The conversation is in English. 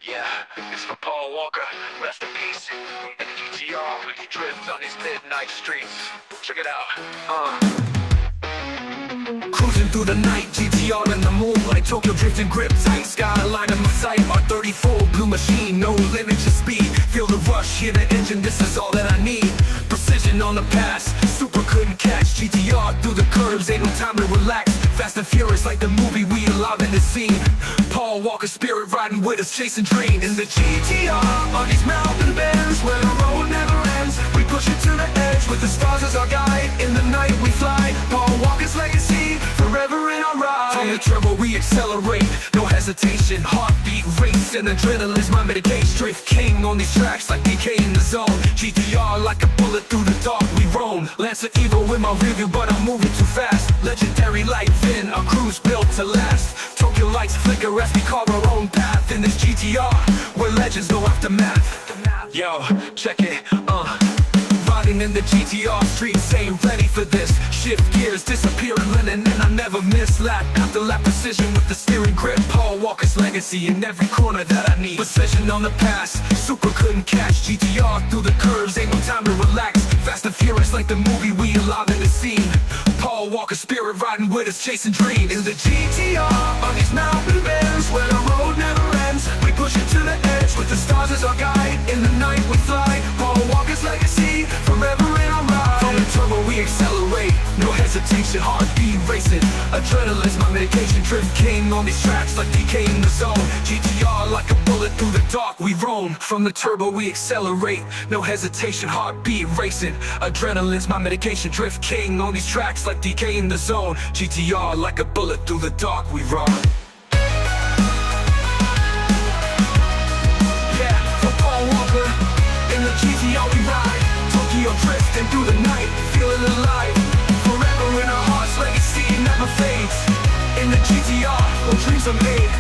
Yeah, it's for Paul Walker, rest in peace. And GTR, he drifts on his midnight streets. Check it out. Cruising through the night, GTR in the moonlight, Tokyo drifting, grip tight, skyline in my sight. Our 34 blue machine, no limit to speed. Feel the rush, hear the engine, this is all that I need. Precision on the pass, Supra couldn't catch. GTR through the curves, ain't no time to relax. Fast and furious like the movie we alive in the scene. Paul Walker spirit riding with us, chasing dream. In the GTR, on these mountain bends, where the road never ends. We push it to the edge, with the stars as our guide. In the night we fly, Paul Walker's legacy, forever in our ride. From the turbo we accelerate, no hesitation. Heartbeat race and adrenaline's my medication. Drift king on these tracks like DK in the zone. GTR like a bullet through the dark we roam. Lancer Evo in my rearview but I'm moving too fast. Legendary light fin, our cruise built to last. Tokyo lights flicker as we carve our own path. In this GTR, where legends go after math. Yo, check it, riding in the GTR streets, ain't ready for this. Shift gears, disappearing linen, and I never miss. Lap after lap, precision with the steering grip. Paul Walker's legacy in every corner that I need. Precision on the pass, Supra couldn't catch. GTR through the curves, ain't no time to relax. Fast and furious like the movie we alive in the scene. Paul Walker spirit riding with us, chasing dreams. In the GTR, on these mountain bends, where the road never ends. We push it to the edge, with the stars as our guide. In the night we fly, Paul Walker's legacy, forever in our ride. From the turbo we accelerate, no hesitation, heartbeat racing. Adrenaline's my medication, drift king on these tracks like DK in the zone. GTR like a bullet through the dark we roam. From the turbo we accelerate, no hesitation, heartbeat racing. Adrenaline's my medication, drift king on these tracks like DK in the zone. GTR like a bullet through the dark we run. Yeah, for Paul Walker, in the GTR we ride. Tokyo drifting through the night, feeling alive. Forever in our hearts, legacy never fades. In the GTR, where dreams are made.